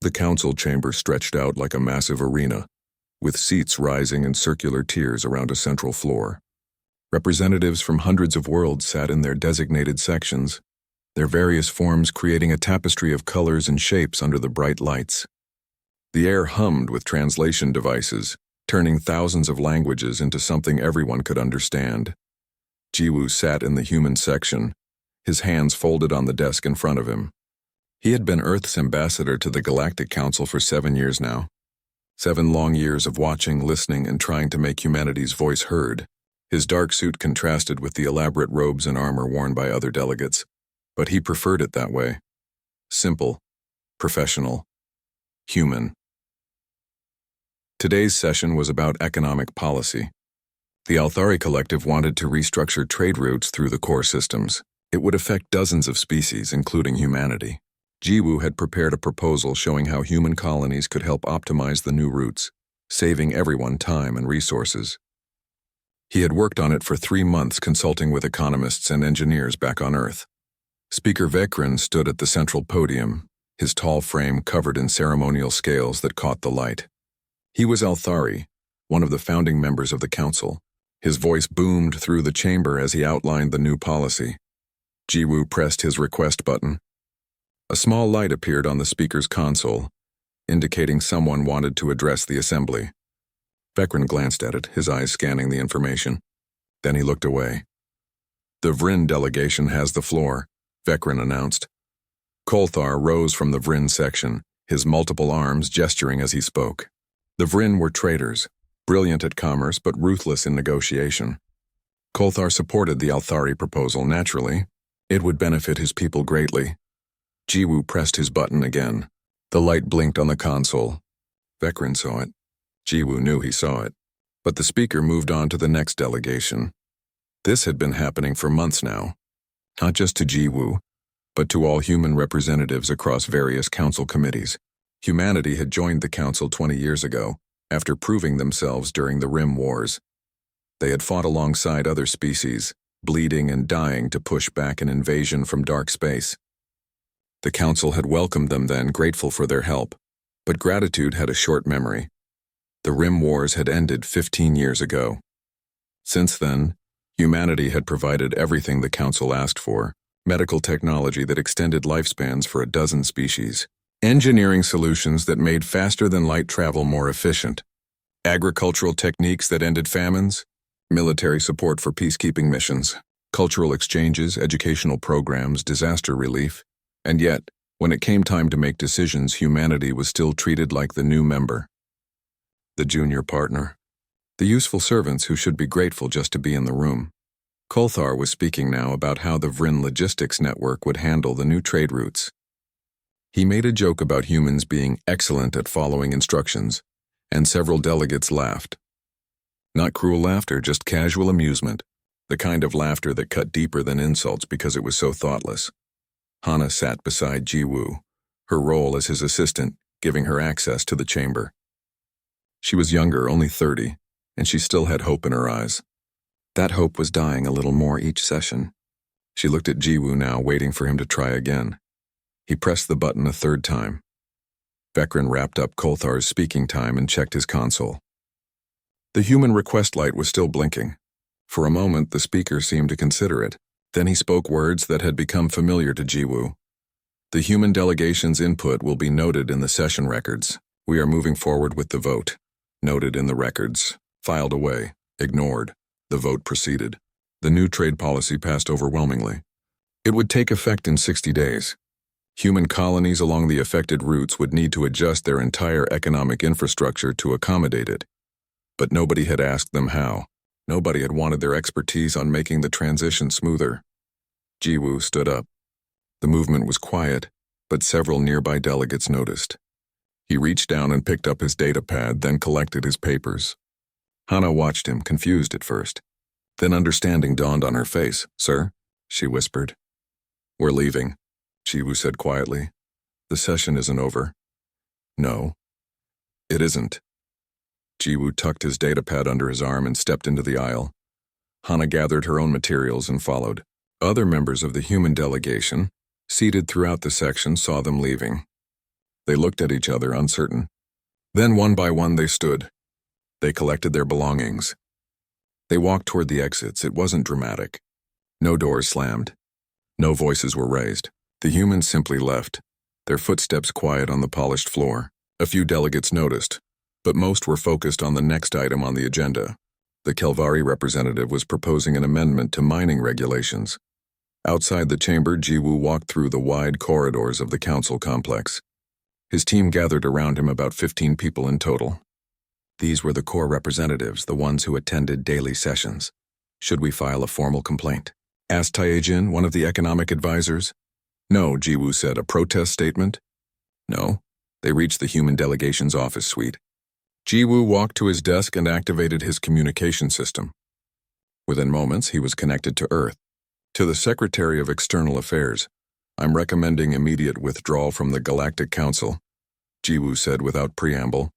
The council chamber stretched out like a massive arena, with seats rising in circular tiers around a central floor. Representatives from hundreds of worlds sat in their designated sections, their various forms creating a tapestry of colors and shapes under the bright lights. The air hummed with translation devices, turning thousands of languages into something everyone could understand. Jiwoo sat in the human section, his hands folded on the desk in front of him. He had been Earth's ambassador to the Galactic Council for 7 years now. 7 long years of watching, listening, and trying to make humanity's voice heard. His dark suit contrasted with the elaborate robes and armor worn by other delegates, but he preferred it that way. Simple, professional, human. Today's session was about economic policy. The Althari Collective wanted to restructure trade routes through the core systems. It would affect dozens of species, including humanity. Jiwoo had prepared a proposal showing how human colonies could help optimize the new routes, saving everyone time and resources. He had worked on it for 3 months, consulting with economists and engineers back on Earth. Speaker Vekran stood at the central podium, his tall frame covered in ceremonial scales that caught the light. He was Althari, one of the founding members of the council. His voice boomed through the chamber as he outlined the new policy. Jiwoo pressed his request button. A small light appeared on the speaker's console, indicating someone wanted to address the assembly. Vekran glanced at it, his eyes scanning the information. Then he looked away. "The Vryn delegation has the floor," Vekran announced. Kolthar rose from the Vryn section, his multiple arms gesturing as he spoke. The Vryn were traders, brilliant at commerce but ruthless in negotiation. Kolthar supported the Althari proposal naturally. It would benefit his people greatly. Jiwoo pressed his button again. The light blinked on the console. Vekran saw it. Jiwoo knew he saw it. But the speaker moved on to the next delegation. This had been happening for months now. Not just to Jiwoo, but to all human representatives across various council committees. Humanity had joined the council 20 years ago, after proving themselves during the Rim Wars. They had fought alongside other species, bleeding and dying to push back an invasion from dark space. The council had welcomed them then, grateful for their help, but gratitude had a short memory. The Rim Wars had ended 15 years ago. Since then, humanity had provided everything the council asked for: medical technology that extended lifespans for a dozen species, engineering solutions that made faster-than-light travel more efficient, agricultural techniques that ended famines, military support for peacekeeping missions, cultural exchanges, educational programs, disaster relief. And yet, when it came time to make decisions, humanity was still treated like the new member, the junior partner, the useful servants who should be grateful just to be in the room. Kolthar was speaking now about how the Vryn logistics network would handle the new trade routes. He made a joke about humans being excellent at following instructions, and several delegates laughed. Not cruel laughter, just casual amusement, the kind of laughter that cut deeper than insults because it was so thoughtless. Hana sat beside Jiwoo, her role as his assistant giving her access to the chamber. She was younger, only 30, and she still had hope in her eyes. That hope was dying a little more each session. She looked at Jiwoo now, waiting for him to try again. He pressed the button a 3rd time. Vekran wrapped up Kolthar's speaking time and checked his console. The human request light was still blinking. For a moment, the speaker seemed to consider it. Then he spoke words that had become familiar to Jiwoo. "The human delegation's input will be noted in the session records. We are moving forward with the vote." Noted in the records. Filed away. Ignored. The vote proceeded. The new trade policy passed overwhelmingly. It would take effect in 60 days. Human colonies along the affected routes would need to adjust their entire economic infrastructure to accommodate it. But nobody had asked them how. Nobody had wanted their expertise on making the transition smoother. Jiwoo stood up. The movement was quiet, but several nearby delegates noticed. He reached down and picked up his data pad, then collected his papers. Hana watched him, confused at first. Then understanding dawned on her face. "Sir?" she whispered. "We're leaving," Jiwoo said quietly. "The session isn't over." "No, it isn't." Jiwoo tucked his datapad under his arm and stepped into the aisle. Hana gathered her own materials and followed. Other members of the human delegation, seated throughout the section, saw them leaving. They looked at each other, uncertain. Then one by one they stood. They collected their belongings. They walked toward the exits. It wasn't dramatic. No doors slammed. No voices were raised. The humans simply left, their footsteps quiet on the polished floor. A few delegates noticed, but most were focused on the next item on the agenda. The Kelvari representative was proposing an amendment to mining regulations. Outside the chamber, Jiwoo walked through the wide corridors of the council complex. His team gathered around him, about 15 people in total. These were the core representatives, the ones who attended daily sessions. Should we file a formal complaint? Asked Taejin, one of the economic advisors. No, Jiwoo said. A protest statement? No. They reached the human delegation's office suite. Jiwoo walked to his desk and activated his communication system. Within moments, he was connected to Earth. To the Secretary of External Affairs, I'm recommending immediate withdrawal from the Galactic Council, Jiwoo said without preamble.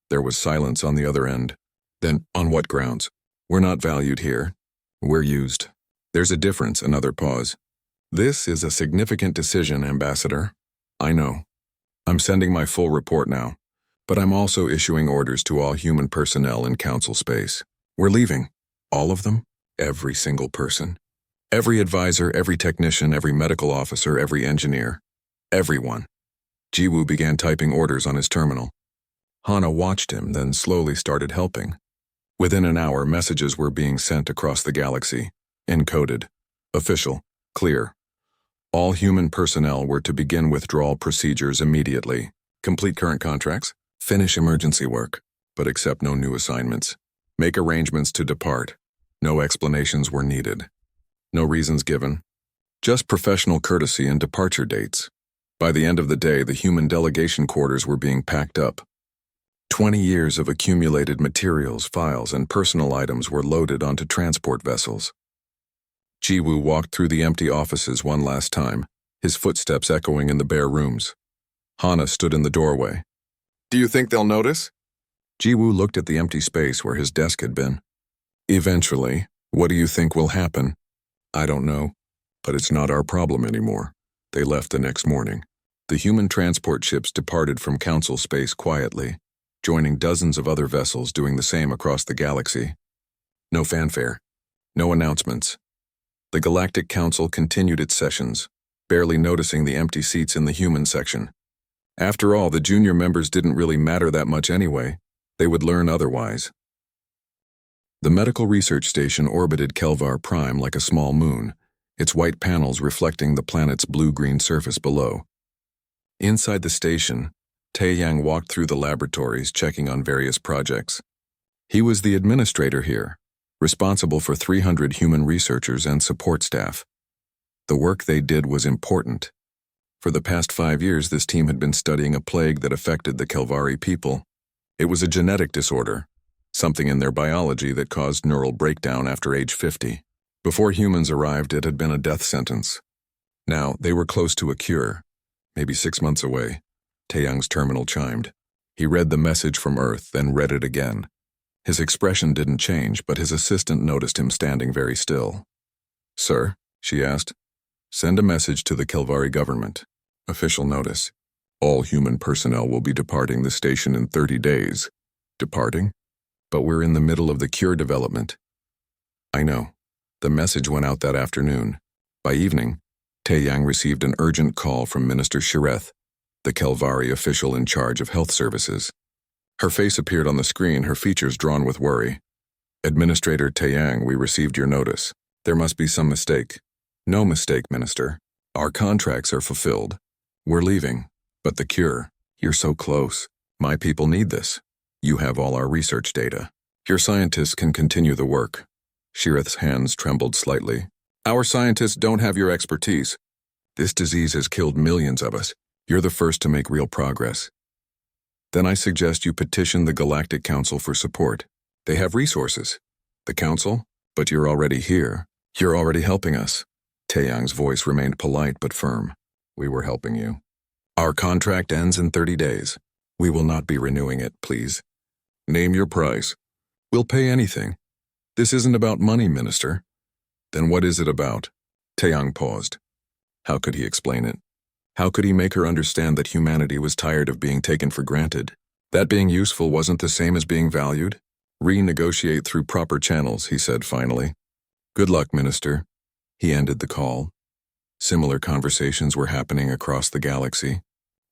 There was silence on the other end. Then, on what grounds? We're not valued here. We're used. There's a difference, another pause. This is a significant decision, Ambassador. I know. I'm sending my full report now, but I'm also issuing orders to all human personnel in council space. We're leaving. All of them? Every single person. Every advisor, every technician, every medical officer, every engineer. Everyone. Jiwoo began typing orders on his terminal. Hana watched him, then slowly started helping. Within an hour, messages were being sent across the galaxy. Encoded. Official. Clear. All human personnel were to begin withdrawal procedures immediately. Complete current contracts. Finish emergency work, but accept no new assignments. Make arrangements to depart. No explanations were needed. No reasons given. Just professional courtesy and departure dates. By the end of the day, the human delegation quarters were being packed up. 20 years of accumulated materials, files, and personal items were loaded onto transport vessels. Jiwoo walked through the empty offices one last time, his footsteps echoing in the bare rooms. Hana stood in the doorway. Do you think they'll notice? Jiwoo looked at the empty space where his desk had been. Eventually. What do you think will happen? I don't know, but it's not our problem anymore. They left the next morning. The human transport ships departed from council space quietly, joining dozens of other vessels doing the same across the galaxy. No fanfare. No announcements. The Galactic Council continued its sessions, barely noticing the empty seats in the human section. After all, the junior members didn't really matter that much anyway. They would learn otherwise. The medical research station orbited Kelvar Prime like a small moon, its white panels reflecting the planet's blue-green surface below. Inside the station, Taeyang walked through the laboratories, checking on various projects. He was the administrator here, responsible for 300 human researchers and support staff. The work they did was important. For the past 5 years, this team had been studying a plague that affected the Kelvari people. It was a genetic disorder, something in their biology that caused neural breakdown after age 50. Before humans arrived, it had been a death sentence. Now, they were close to a cure, maybe 6 months away. Taeyang's terminal chimed. He read the message from Earth, then read it again. His expression didn't change, but his assistant noticed him standing very still. Sir, she asked, send a message to the Kelvari government. Official notice. All human personnel will be departing the station in 30 days. Departing? But we're in the middle of the cure development. I know. The message went out that afternoon. By evening, Taeyang received an urgent call from Minister Shireth, the Kelvari official in charge of health services. Her face appeared on the screen, her features drawn with worry. Administrator Taeyang, we received your notice. There must be some mistake. No mistake, Minister. Our contracts are fulfilled. We're leaving. But the cure, you're so close. My people need this. You have all our research data. Your scientists can continue the work. Shireth's hands trembled slightly. Our scientists don't have your expertise. This disease has killed millions of us. You're the first to make real progress. Then I suggest you petition the Galactic Council for support. They have resources. The Council? But you're already here. You're already helping us. Taeyang's voice remained polite but firm. We were helping you. Our contract ends in 30 days. We will not be renewing it, please. Name your price. We'll pay anything. This isn't about money, Minister. Then what is it about? Taeyang paused. How could he explain it? How could he make her understand that humanity was tired of being taken for granted? That being useful wasn't the same as being valued? Renegotiate through proper channels, he said finally. Good luck, Minister. He ended the call. Similar conversations were happening across the galaxy.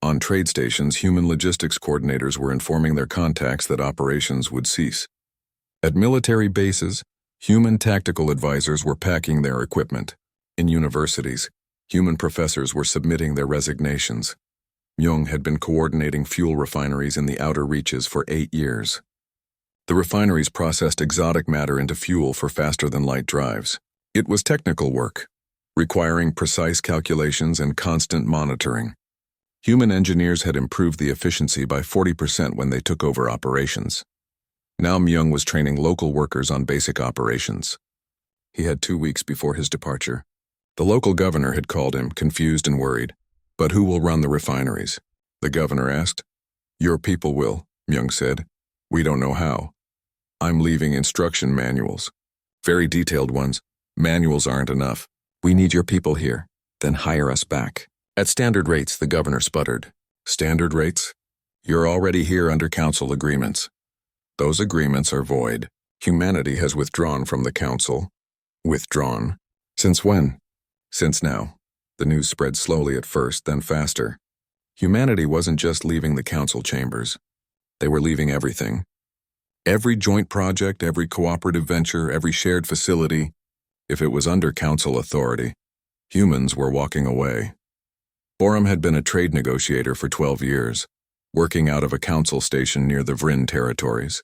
On trade stations, human logistics coordinators were informing their contacts that operations would cease. At military bases, human tactical advisors were packing their equipment. In universities, human professors were submitting their resignations. Jung had been coordinating fuel refineries in the outer reaches for 8 years. The refineries processed exotic matter into fuel for faster-than-light drives. It was technical work, requiring precise calculations and constant monitoring. Human engineers had improved the efficiency by 40% when they took over operations. Now Myung was training local workers on basic operations. He had 2 weeks before his departure. The local governor had called him, confused and worried. But who will run the refineries? The governor asked. Your people will, Myung said. We don't know how. I'm leaving instruction manuals. Very detailed ones. Manuals aren't enough. We need your people here. Then hire us back. At standard rates, the governor sputtered. Standard rates? You're already here under council agreements. Those agreements are void. Humanity has withdrawn from the council. Withdrawn? Since when? Since now. The news spread slowly at first, then faster. Humanity wasn't just leaving the council chambers. They were leaving everything. Every joint project, every cooperative venture, every shared facility, if it was under council authority, humans were walking away. Borum had been a trade negotiator for 12 years, working out of a council station near the Vryn territories.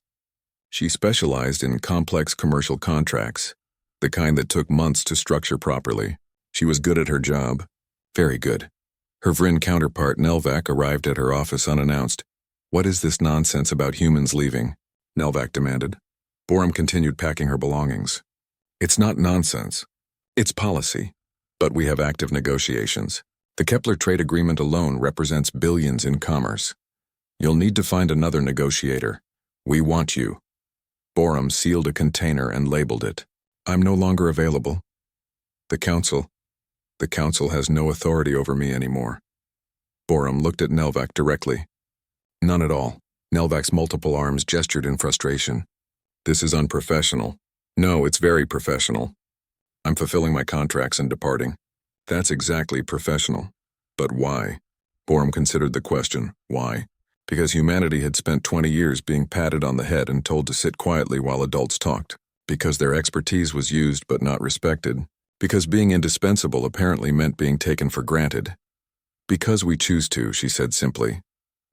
She specialized in complex commercial contracts, the kind that took months to structure properly. She was good at her job. Very good. Her Vryn counterpart, Nelvac, arrived at her office unannounced. What is this nonsense about humans leaving? Nelvac demanded. Borum continued packing her belongings. It's not nonsense. It's policy. But we have active negotiations. The Kepler trade agreement alone represents billions in commerce. You'll need to find another negotiator. We want you. Borum sealed a container and labeled it. I'm no longer available. The council has no authority over me anymore. Borum looked at Nelvac directly. None at all. Nelvac's multiple arms gestured in frustration. This is unprofessional. No, it's very professional. I'm fulfilling my contracts and departing. That's exactly professional. But why? Borum considered the question. Why? Because humanity had spent 20 years being patted on the head and told to sit quietly while adults talked. Because their expertise was used but not respected. Because being indispensable apparently meant being taken for granted. Because we choose to, she said simply.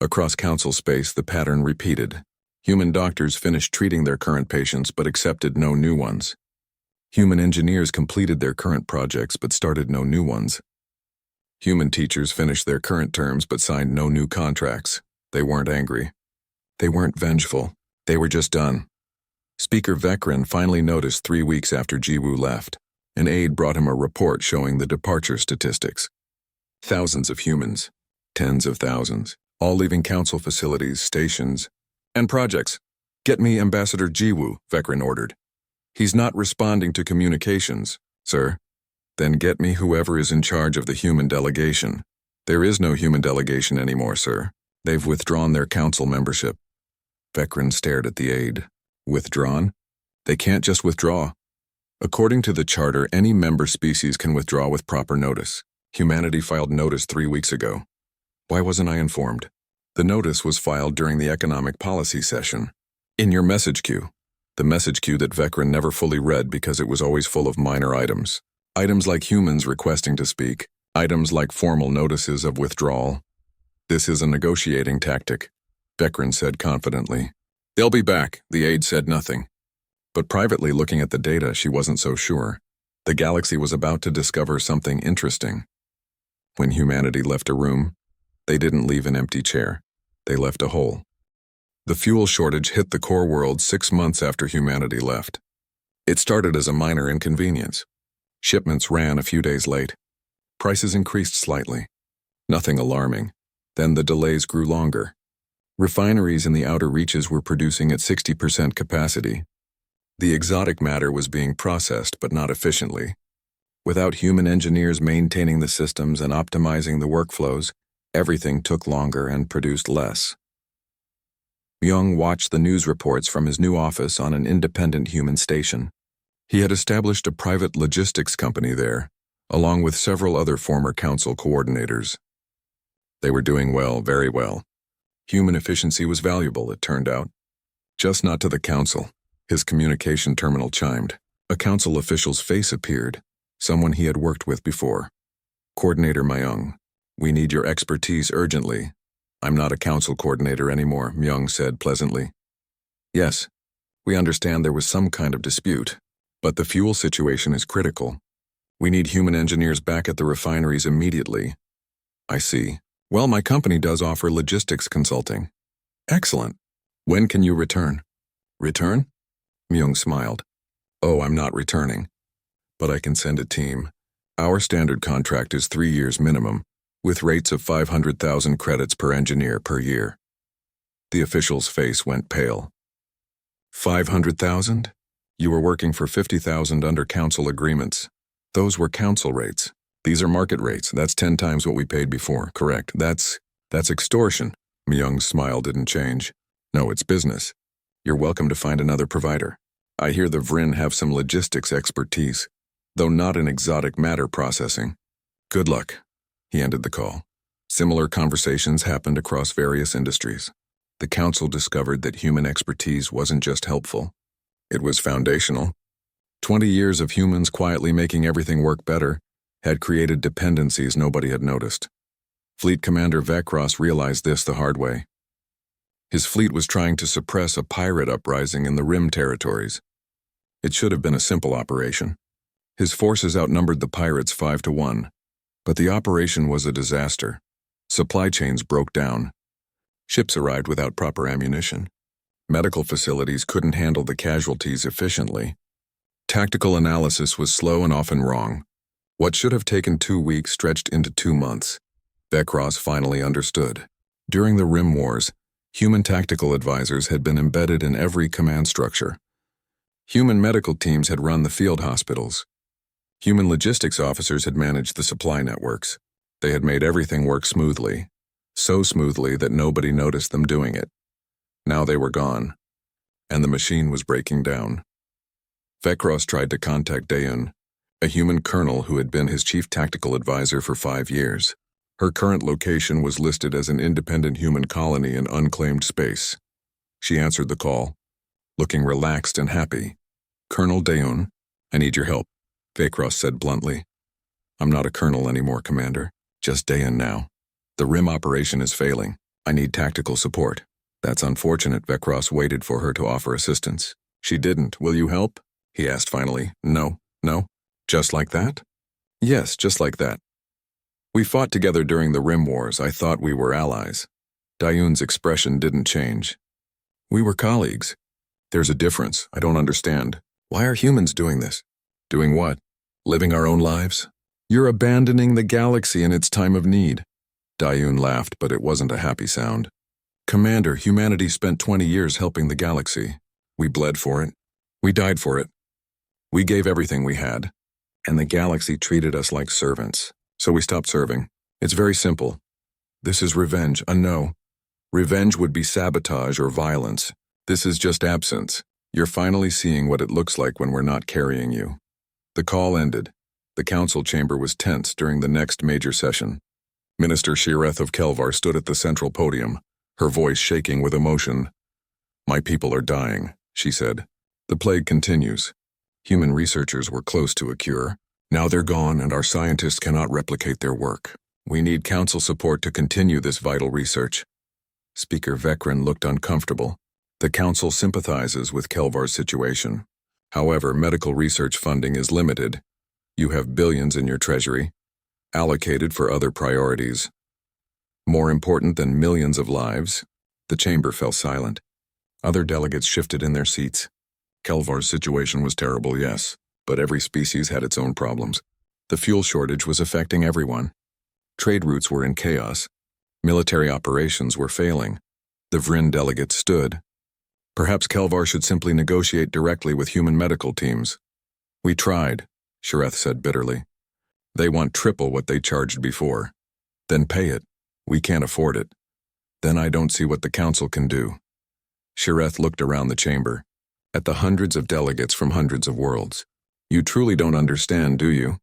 Across council space, the pattern repeated. Human doctors finished treating their current patients but accepted no new ones. Human engineers completed their current projects but started no new ones. Human teachers finished their current terms but signed no new contracts. They weren't angry. They weren't vengeful. They were just done. Speaker Vekrin finally noticed 3 weeks after Jiwoo left. An aide brought him a report showing the departure statistics. Thousands of humans, tens of thousands, all leaving council facilities, stations, and projects. Get me Ambassador Jiwoo, Vekrin ordered. He's not responding to communications, sir. Then get me whoever is in charge of the human delegation. There is no human delegation anymore, sir. They've withdrawn their council membership. Vekrin stared at the aide. Withdrawn? They can't just withdraw. According to the charter, any member species can withdraw with proper notice. Humanity filed notice 3 weeks ago. Why wasn't I informed? The notice was filed during the economic policy session. In your message queue. The message queue that Vekrin never fully read because it was always full of minor items. Items like humans requesting to speak. Items like formal notices of withdrawal. This is a negotiating tactic, Vekrin said confidently. They'll be back, the aide said nothing. But privately looking at the data, she wasn't so sure. The galaxy was about to discover something interesting. When humanity left a room, they didn't leave an empty chair. They left a hole. The fuel shortage hit the core world 6 months after humanity left. It started as a minor inconvenience. Shipments ran a few days late. Prices increased slightly. Nothing alarming. Then the delays grew longer. Refineries in the outer reaches were producing at 60% capacity. The exotic matter was being processed, but not efficiently. Without human engineers maintaining the systems and optimizing the workflows, everything took longer and produced less. Myung watched the news reports from his new office on an independent human station. He had established a private logistics company there, along with several other former council coordinators. They were doing well, very well. Human efficiency was valuable, it turned out. Just not to the council. His communication terminal chimed. A council official's face appeared, someone he had worked with before. Coordinator Myung, we need your expertise urgently. I'm not a council coordinator anymore, Myung said pleasantly. Yes, we understand there was some kind of dispute, but the fuel situation is critical. We need human engineers back at the refineries immediately. I see. Well, my company does offer logistics consulting. Excellent. When can you return? Return? Myung smiled. Oh, I'm not returning. But I can send a team. Our standard contract is 3 years minimum, with rates of 500,000 credits per engineer per year. The official's face went pale. 500,000? You were working for 50,000 under council agreements. Those were council rates. These are market rates. That's 10 times what we paid before. Correct. That's extortion. Myung's smile didn't change. No, it's business. You're welcome to find another provider. I hear the Vrin have some logistics expertise, though not in exotic matter processing. Good luck. He ended the call. Similar conversations happened across various industries. The council discovered that human expertise wasn't just helpful. It was foundational. 20 years of humans quietly making everything work better had created dependencies nobody had noticed. Fleet Commander Vekros realized this the hard way. His fleet was trying to suppress a pirate uprising in the Rim territories. It should have been a simple operation. His forces outnumbered the pirates 5-1, but the operation was a disaster. Supply chains broke down. Ships arrived without proper ammunition. Medical facilities couldn't handle the casualties efficiently. Tactical analysis was slow and often wrong. What should have taken 2 weeks stretched into 2 months. Vekros finally understood. During the Rim Wars, human tactical advisors had been embedded in every command structure. Human medical teams had run the field hospitals. Human logistics officers had managed the supply networks. They had made everything work smoothly, so smoothly that nobody noticed them doing it. Now they were gone, and the machine was breaking down. Vekros tried to contact Daeun, a human colonel who had been his chief tactical advisor for 5 years. Her current location was listed as an independent human colony in unclaimed space. She answered the call, looking relaxed and happy. Colonel Daeun, I need your help, Vekros said bluntly. I'm not a colonel anymore, Commander. Just Daeun now. The Rim operation is failing. I need tactical support. That's unfortunate. Vekros waited for her to offer assistance. She didn't. Will you help? He asked finally. No. Just like that? Yes, just like that. We fought together during the Rim Wars. I thought we were allies. Daeun's expression didn't change. We were colleagues. There's a difference. I don't understand. Why are humans doing this? Doing what? Living our own lives? You're abandoning the galaxy in its time of need. Daeun laughed, but it wasn't a happy sound. Commander, humanity spent 20 years helping the galaxy. We bled for it. We died for it. We gave everything we had. And the galaxy treated us like servants. So we stopped serving. It's very simple. This is revenge. No. Revenge would be sabotage or violence. This is just absence. You're finally seeing what it looks like when we're not carrying you. The call ended. The council chamber was tense during the next major session. Minister Shireth of Kelvar stood at the central podium, her voice shaking with emotion. My people are dying, she said. The plague continues. Human researchers were close to a cure. Now they're gone and our scientists cannot replicate their work. We need council support to continue this vital research. Speaker Vekrin looked uncomfortable. The council sympathizes with Kelvar's situation. However, medical research funding is limited. You have billions in your treasury, allocated for other priorities. More important than millions of lives. The chamber fell silent. Other delegates shifted in their seats. Kelvar's situation was terrible, yes, but every species had its own problems. The fuel shortage was affecting everyone. Trade routes were in chaos. Military operations were failing. The Vrin delegates stood. Perhaps Kelvar should simply negotiate directly with human medical teams. We tried, Shireth said bitterly. They want triple what they charged before. Then pay it. We can't afford it. Then I don't see what the council can do. Shireth looked around the chamber, at the hundreds of delegates from hundreds of worlds. You truly don't understand, do you?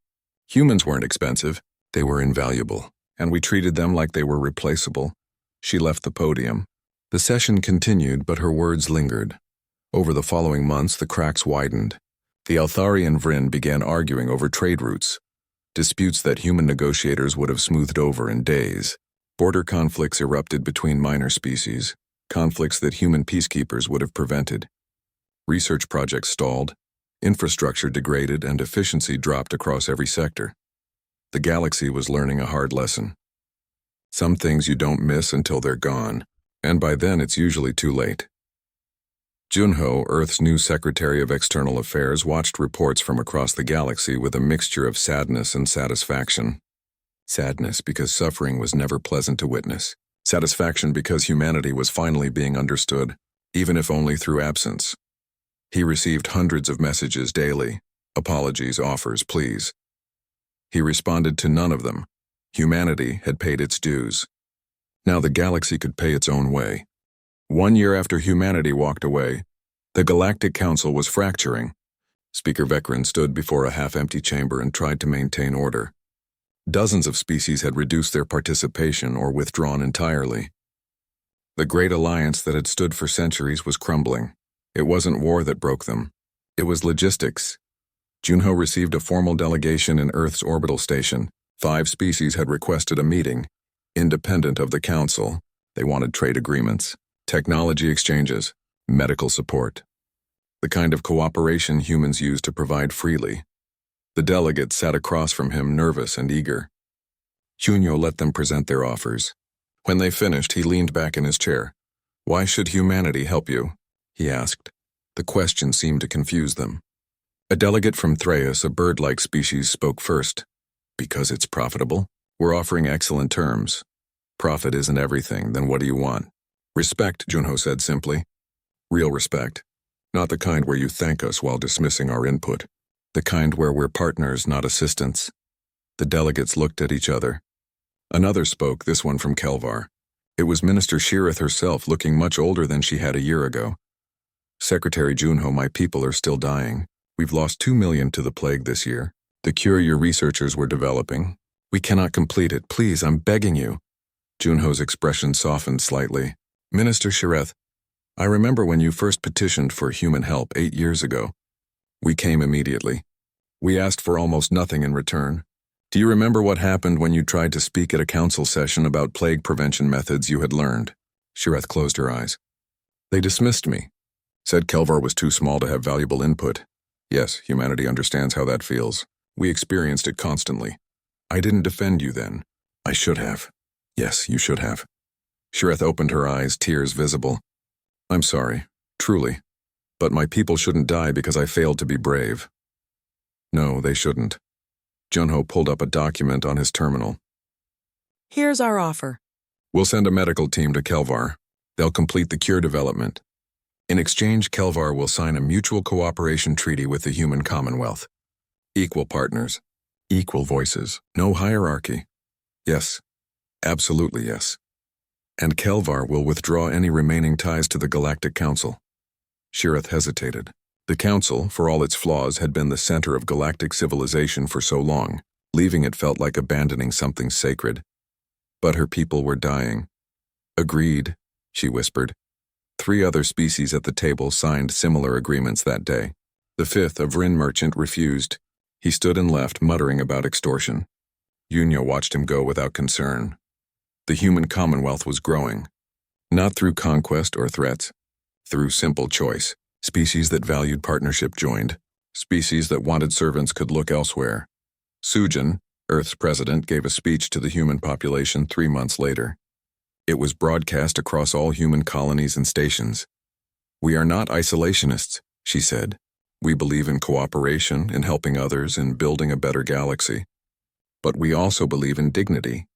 Humans weren't expensive. They were invaluable, and we treated them like they were replaceable. She left the podium. The session continued, but her words lingered. Over the following months, the cracks widened. The Althari and Vryn began arguing over trade routes, disputes that human negotiators would have smoothed over in days. Border conflicts erupted between minor species, conflicts that human peacekeepers would have prevented. Research projects stalled, infrastructure degraded, and efficiency dropped across every sector. The galaxy was learning a hard lesson. Some things you don't miss until they're gone, and by then it's usually too late. Junho, Earth's new Secretary of External Affairs, watched reports from across the galaxy with a mixture of sadness and satisfaction. Sadness because suffering was never pleasant to witness. Satisfaction because humanity was finally being understood, even if only through absence. He received hundreds of messages daily, apologies, offers, pleas. He responded to none of them. Humanity had paid its dues. Now the galaxy could pay its own way. 1 year after humanity walked away, the Galactic Council was fracturing. Speaker Vekran stood before a half-empty chamber and tried to maintain order. Dozens of species had reduced their participation or withdrawn entirely. The great alliance that had stood for centuries was crumbling. It wasn't war that broke them. It was logistics. Junho received a formal delegation in Earth's orbital station. 5 species had requested a meeting. Independent of the Council, they wanted trade agreements, technology exchanges, medical support. The kind of cooperation humans use to provide freely. The delegates sat across from him, nervous and eager. Junho let them present their offers. When they finished, he leaned back in his chair. "Why should humanity help you?" he asked. The question seemed to confuse them. A delegate from Threus, a bird-like species, spoke first. "Because it's profitable. We're offering excellent terms. Profit isn't everything, then what do you want?" "Respect," Junho said simply. "Real respect. Not the kind where you thank us while dismissing our input. The kind where we're partners, not assistants." The delegates looked at each other. Another spoke, this one from Kelvar. It was Minister Shireth herself, looking much older than she had a year ago. "Secretary Junho, my people are still dying. We've lost 2 million to the plague this year. The cure your researchers were developing. We cannot complete it. Please, I'm begging you." Junho's expression softened slightly. "Minister Shireth, I remember when you first petitioned for human help 8 years ago. We came immediately. We asked for almost nothing in return. Do you remember what happened when you tried to speak at a council session about plague prevention methods you had learned?" Shireth closed her eyes. "They dismissed me. Said Kelvar was too small to have valuable input. Yes, humanity understands how that feels. We experienced it constantly. I didn't defend you then. I should have. Yes, you should have." Shireth opened her eyes, tears visible. "I'm sorry, truly. But my people shouldn't die because I failed to be brave." "No, they shouldn't." Junho pulled up a document on his terminal. "Here's our offer. "We'll send a medical team to Kelvar. They'll complete the cure development. In exchange, Kelvar will sign a mutual cooperation treaty with the human Commonwealth. Equal partners. Equal voices. No hierarchy. Yes. Absolutely yes. And Kelvar will withdraw any remaining ties to the Galactic Council." Shireth hesitated. The Council, for all its flaws, had been the center of galactic civilization for so long. Leaving it felt like abandoning something sacred. But her people were dying. "Agreed," she whispered. 3 other species at the table signed similar agreements that day. The 5th, a Vryn merchant, refused. He stood and left, muttering about extortion. Junho watched him go without concern. The human Commonwealth was growing. Not through conquest or threats. Through simple choice. Species that valued partnership joined. Species that wanted servants could look elsewhere. Sujin, Earth's president, gave a speech to the human population 3 months later. It was broadcast across all human colonies and stations. "We are not isolationists," she said. "We believe in cooperation, in helping others, in building a better galaxy. But we also believe in dignity.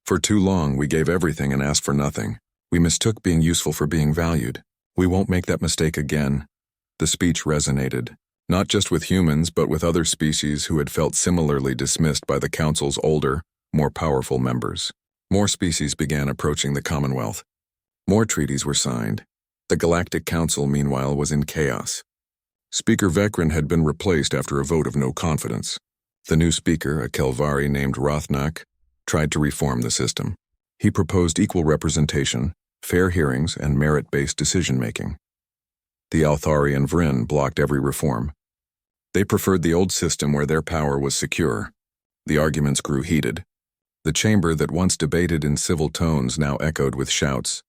For too long, we gave everything and asked for nothing. We mistook being useful for being valued. We won't make that mistake again." The speech resonated. Not just with humans, but with other species who had felt similarly dismissed by the Council's older, more powerful members. More species began approaching the Commonwealth. More treaties were signed. The Galactic Council, meanwhile, was in chaos. Speaker Vekran had been replaced after a vote of no confidence. The new speaker, a Kelvari named Rothnak, tried to reform the system. He proposed equal representation, fair hearings, and merit-based decision-making. The Althari and Vryn blocked every reform. They preferred the old system where their power was secure. The arguments grew heated. The chamber that once debated in civil tones now echoed with shouts.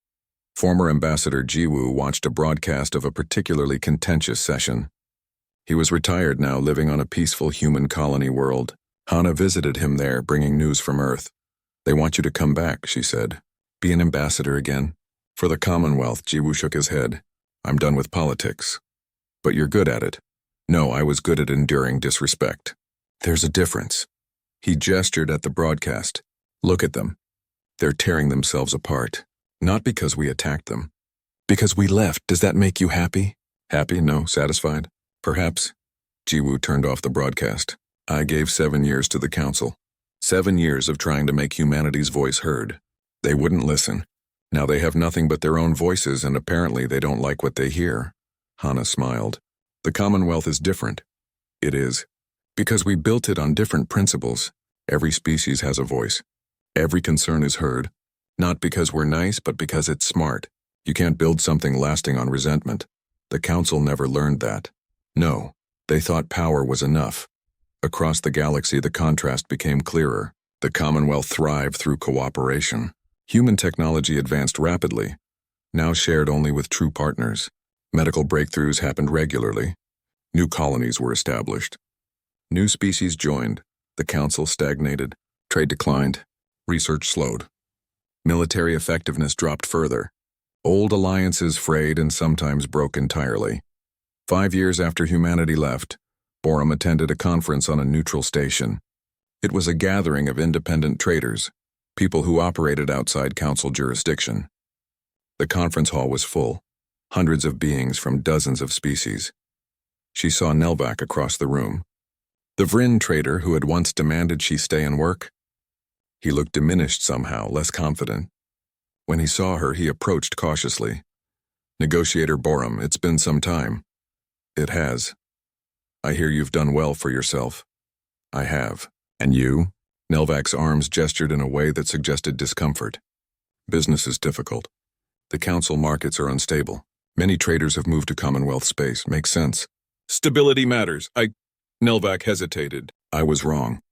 Former Ambassador Jiwoo watched a broadcast of a particularly contentious session. He was retired now, living on a peaceful human colony world. Hana visited him there, bringing news from Earth. "They want you to come back," she said. "Be an ambassador again." For the Commonwealth, Jiwoo shook his head. "I'm done with politics." "But you're good at it." "No, I was good at enduring disrespect." "There's a difference." He gestured at the broadcast. "Look at them. They're tearing themselves apart. Not because we attacked them. Because we left. Does that make you happy?" "Happy? No. Satisfied? Perhaps." Jiwoo turned off the broadcast. "I gave 7 years to the Council. 7 years of trying to make humanity's voice heard. They wouldn't listen. Now they have nothing but their own voices, and apparently they don't like what they hear." Hana smiled. "The Commonwealth is different." "It is. Because we built it on different principles. Every species has a voice. Every concern is heard. Not because we're nice, but because it's smart. You can't build something lasting on resentment. The Council never learned that. No, they thought power was enough. Across the galaxy, the contrast became clearer. The Commonwealth thrived through cooperation. Human technology advanced rapidly, now shared only with true partners. Medical breakthroughs happened regularly. New colonies were established. New species joined. The Council stagnated. Trade declined. Research slowed. Military effectiveness dropped further. Old alliances frayed and sometimes broke entirely. 5 years after humanity left, Borum attended a conference on a neutral station. It was a gathering of independent traders, people who operated outside Council jurisdiction. The conference hall was full, hundreds of beings from dozens of species. She saw Nelvac across the room. The Vryn trader who had once demanded she stay and work. He looked diminished somehow, less confident. When he saw her, he approached cautiously. "Negotiator Borum, it's been some time." "It has. I hear you've done well for yourself." "I have. And you?" Nelvac's arms gestured in a way that suggested discomfort. "Business is difficult. The Council markets are unstable. Many traders have moved to Commonwealth space. Makes sense." "Stability matters. Nelvac hesitated. "I was wrong.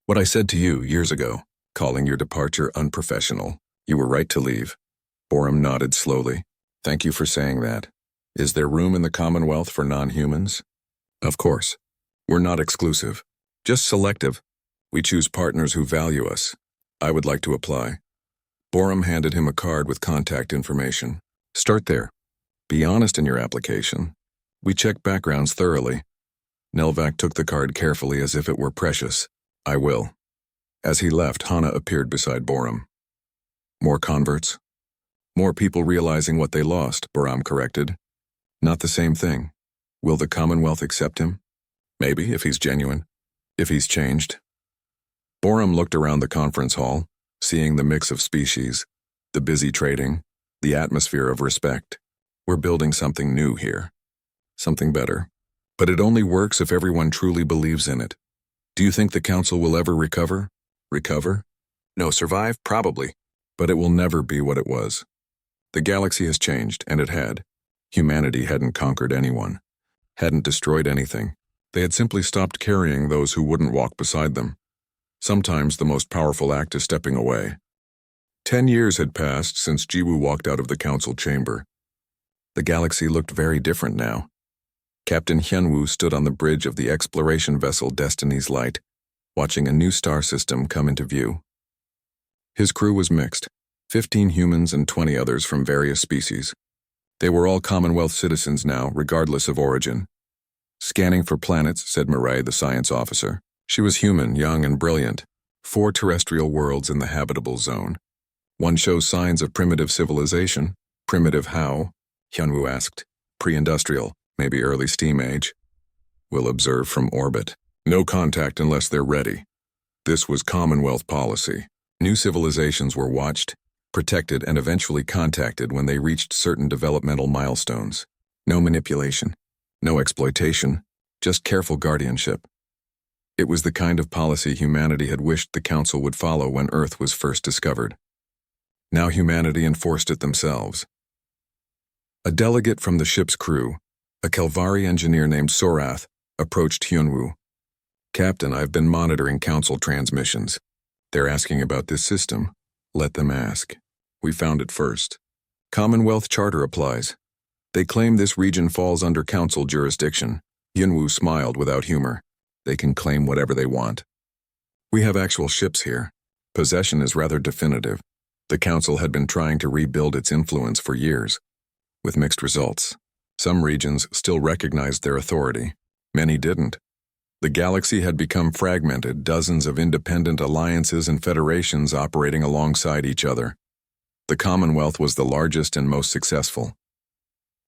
What I said to you years ago, calling your departure unprofessional. You were right to leave." Borum nodded slowly. "Thank you for saying that. Is there room in the Commonwealth for non-humans?" "Of course. We're not exclusive. Just selective. We choose partners who value us. I would like to apply." Borum handed him a card with contact information. "Start there. Be honest in your application. We check backgrounds thoroughly." Nelvac took the card carefully as if it were precious. "I will." As he left, Hana appeared beside Borum. "More converts?" "More people realizing what they lost," Borum corrected. "Not the same thing. Will the Commonwealth accept him? Maybe, if he's genuine. If he's changed." Borum looked around the conference hall, seeing the mix of species, the busy trading, the atmosphere of respect. "We're building something new here. Something better. But it only works if everyone truly believes in it. Do you think the Council will ever recover?" "Recover? No, survive? Probably. But it will never be what it was. The galaxy has changed, and it had. Humanity hadn't conquered anyone, hadn't destroyed anything. They had simply stopped carrying those who wouldn't walk beside them. Sometimes the most powerful act is stepping away." 10 years had passed since Jiwoo walked out of the Council chamber. The galaxy looked very different now. Captain Hyunwoo stood on the bridge of the exploration vessel Destiny's Light, watching a new star system come into view. His crew was mixed, 15 humans and 20 others from various species. They were all Commonwealth citizens now, regardless of origin. "Scanning for planets," said Mireille, the science officer. She was human, young and brilliant. 4 terrestrial worlds in the habitable zone. "One shows signs of primitive civilization." "Primitive how?" Hyunwoo asked. "Pre-industrial, maybe early steam age." We'll observe from orbit. No contact unless they're ready. This was Commonwealth policy. New civilizations were watched, protected, and eventually contacted when they reached certain developmental milestones. No manipulation, no exploitation, just careful guardianship. It was the kind of policy humanity had wished the Council would follow when Earth was first discovered. Now humanity enforced it themselves. A delegate from the ship's crew, a Kelvari engineer named Sorath, approached Hyunwoo. "Captain, I've been monitoring Council transmissions. They're asking about this system. Let them ask. We found it first. Commonwealth Charter applies. They claim this region falls under Council jurisdiction." Hyunwoo smiled without humor. "They can claim whatever they want. We have actual ships here. Possession is rather definitive. The Council had been trying to rebuild its influence for years, with mixed results. Some regions still recognized their authority. Many didn't. The galaxy had become fragmented, dozens of independent alliances and federations operating alongside each other. The Commonwealth was the largest and most successful.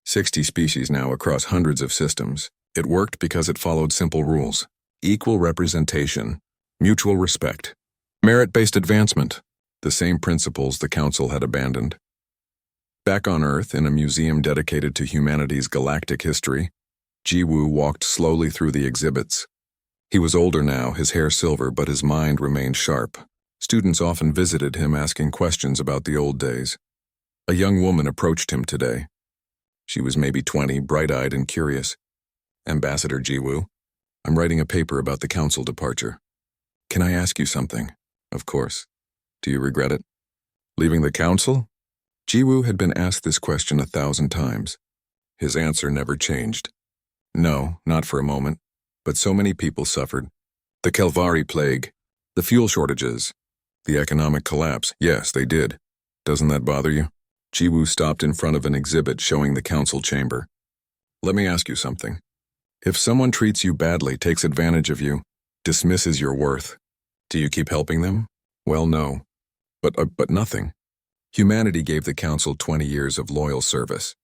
60 species now across hundreds of systems. It worked because it followed simple rules: equal representation, mutual respect, merit-based advancement, the same principles the Council had abandoned. Back on Earth, in a museum dedicated to humanity's galactic history, Jiwoo walked slowly through the exhibits. He was older now, his hair silver, but his mind remained sharp. Students often visited him asking questions about the old days. A young woman approached him today. She was maybe 20, bright-eyed and curious. "Ambassador Jiwoo, I'm writing a paper about the Council departure. Can I ask you something?" "Of course. Do you regret it?" "Leaving the Council?" Jiwoo had been asked this question 1,000 times. His answer never changed. No, not for a moment. But so many people suffered. The Kelvari plague, the fuel shortages, the economic collapse. Yes, they did. Doesn't that bother you? Jiwoo stopped in front of an exhibit showing the Council chamber. "Let me ask you something. If someone treats you badly, takes advantage of you, dismisses your worth, do you keep helping them?" "Well, no. But nothing. Humanity gave the Council 20 years of loyal service.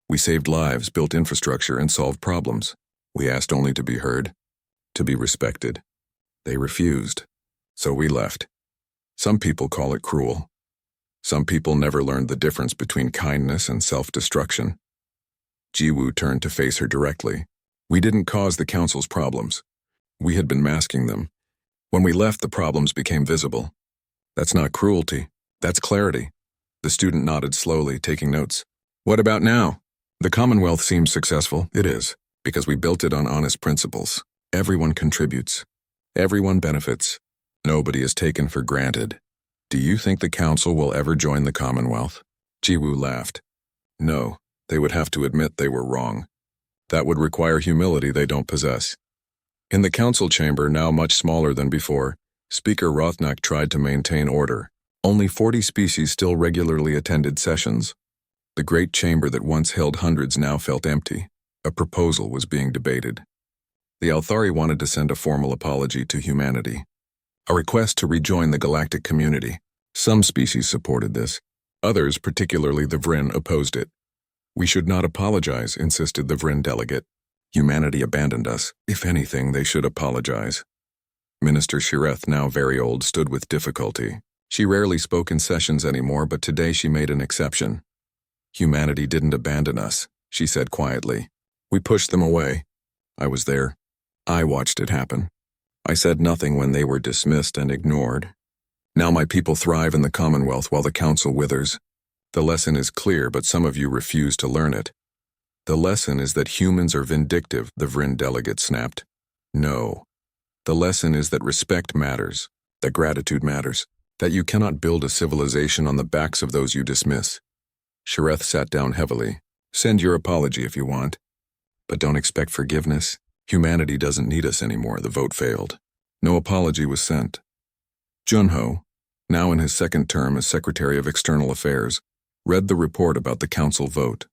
We saved lives, built infrastructure, and solved problems. We asked only to be heard, to be respected. They refused, so we left. Some people call it cruel. Some people never learned the difference between kindness and self-destruction." Jiwoo turned to face her directly. "We didn't cause the Council's problems. We had been masking them. When we left, the problems became visible. That's not cruelty. That's clarity." The student nodded slowly, taking notes. "What about now? The Commonwealth seems successful." "It is, because we built it on honest principles. Everyone contributes. Everyone benefits. Nobody is taken for granted." "Do you think the Council will ever join the Commonwealth?" Jiwoo laughed. "No, they would have to admit they were wrong. That would require humility they don't possess." In the Council chamber, now much smaller than before, Speaker Rothnack tried to maintain order. Only 40 species still regularly attended sessions. The great chamber that once held hundreds now felt empty. A proposal was being debated. The Althari wanted to send a formal apology to humanity, a request to rejoin the galactic community. Some species supported this. Others, particularly the Vryn, opposed it. "We should not apologize," insisted the Vryn delegate. "Humanity abandoned us. If anything, they should apologize." Minister Shireth, now very old, stood with difficulty. She rarely spoke in sessions anymore, but today she made an exception. "Humanity didn't abandon us," she said quietly. "We pushed them away. I was there. I watched it happen. I said nothing when they were dismissed and ignored. Now my people thrive in the Commonwealth while the Council withers. The lesson is clear, but some of you refuse to learn it. The lesson is that humans are vindictive," the Vryn delegate snapped. "No. The lesson is that respect matters, that gratitude matters, that you cannot build a civilization on the backs of those you dismiss." Shireth sat down heavily. "Send your apology if you want. But don't expect forgiveness. Humanity doesn't need us anymore. The vote failed." No apology was sent. Junho, now in his second term as Secretary of External Affairs, read the report about the Council vote.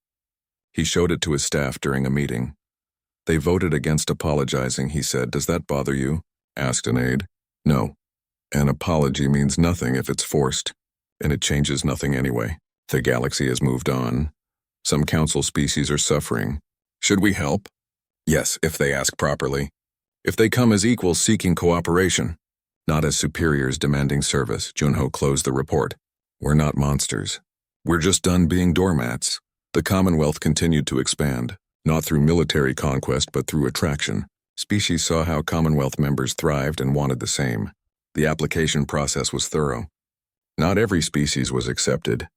He showed it to his staff during a meeting. "They voted against apologizing," he said. "Does that bother you?" asked an aide. "No. An apology means nothing if it's forced, and it changes nothing anyway. The galaxy has moved on. Some Council species are suffering. Should we help? Yes, if they ask properly. If they come as equals seeking cooperation, not as superiors demanding service, Junho closed the report. We're not monsters. We're just done being doormats. The Commonwealth continued to expand, not through military conquest but through attraction. Species saw how Commonwealth members thrived and wanted the same. The application process was thorough. Not every species was accepted.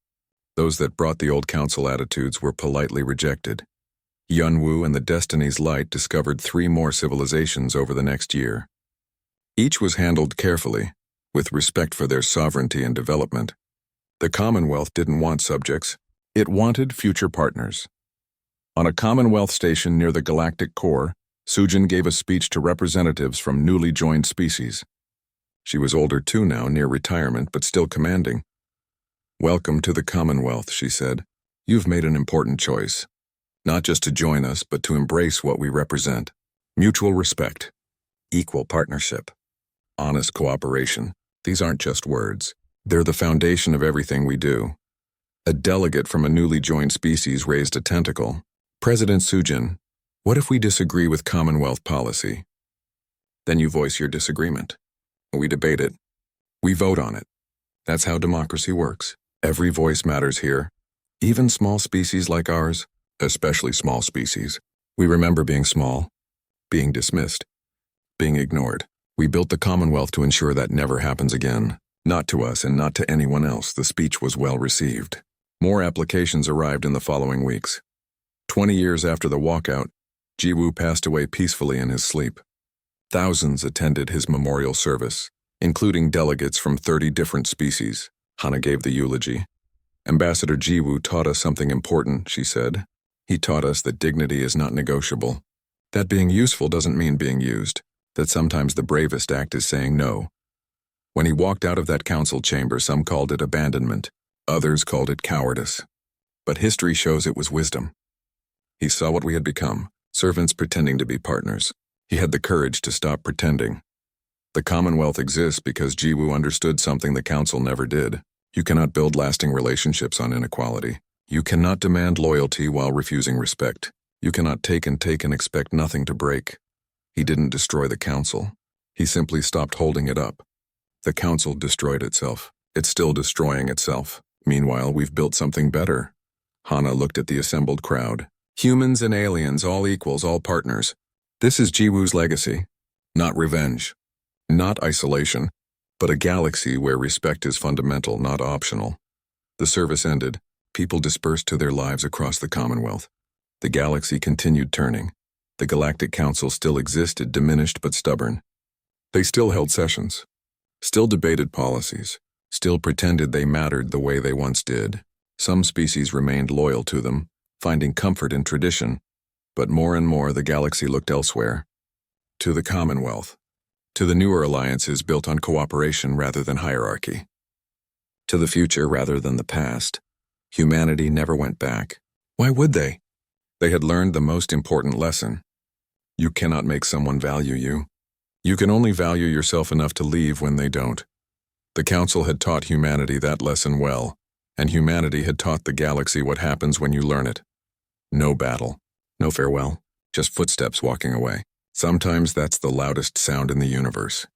Those that brought the old council attitudes were politely rejected. Yunwu and the Destiny's Light discovered 3 more civilizations over the next year. Each was handled carefully, with respect for their sovereignty and development. The Commonwealth didn't want subjects. It wanted future partners. On a Commonwealth station near the galactic core, Sujin gave a speech to representatives from newly joined species. She was older too now, near retirement, but still commanding. Welcome to the Commonwealth, she said. You've made an important choice. Not just to join us, but to embrace what we represent. Mutual respect, equal partnership, honest cooperation. These aren't just words. They're the foundation of everything we do. A delegate from a newly joined species raised a tentacle. President Sujin, what if we disagree with Commonwealth policy? Then you voice your disagreement. We debate it. We vote on it. That's how democracy works. Every voice matters here. Even small species like ours, especially small species. We remember being small, being dismissed, being ignored. We built the Commonwealth to ensure that never happens again. Not to us and not to anyone else. The speech was well received. More applications arrived in the following weeks. 20 years after the walkout, Jiwoo passed away peacefully in his sleep. Thousands attended his memorial service, including delegates from 30 different species. Hana gave the eulogy. Ambassador Jiwoo taught us something important, she said. He taught us that dignity is not negotiable. That being useful doesn't mean being used. That sometimes the bravest act is saying no. When he walked out of that council chamber, some called it abandonment. Others called it cowardice. But history shows it was wisdom. He saw what we had become, servants pretending to be partners. He had the courage to stop pretending. The Commonwealth exists because Jiwoo understood something the council never did. You cannot build lasting relationships on inequality. You cannot demand loyalty while refusing respect. You cannot take and expect nothing to break. He didn't destroy the council. He simply stopped holding it up. The council destroyed itself. It's still destroying itself. Meanwhile, we've built something better. Hana looked at the assembled crowd. Humans and aliens, all equals, all partners. This is Jiwoo's legacy. Not revenge. Not isolation. But a galaxy where respect is fundamental, not optional. The service ended. People dispersed to their lives across the Commonwealth. The galaxy continued turning. The Galactic Council still existed, diminished but stubborn. They still held sessions. Still debated policies. Still pretended they mattered the way they once did. Some species remained loyal to them, finding comfort in tradition. But more and more the galaxy looked elsewhere. To the Commonwealth. To the newer alliances built on cooperation rather than hierarchy. To the future rather than the past. Humanity never went back. Why would they? They had learned the most important lesson. You cannot make someone value you. You can only value yourself enough to leave when they don't. The Council had taught humanity that lesson well, and humanity had taught the galaxy what happens when you learn it. No battle, no farewell, just footsteps walking away. Sometimes that's the loudest sound in the universe.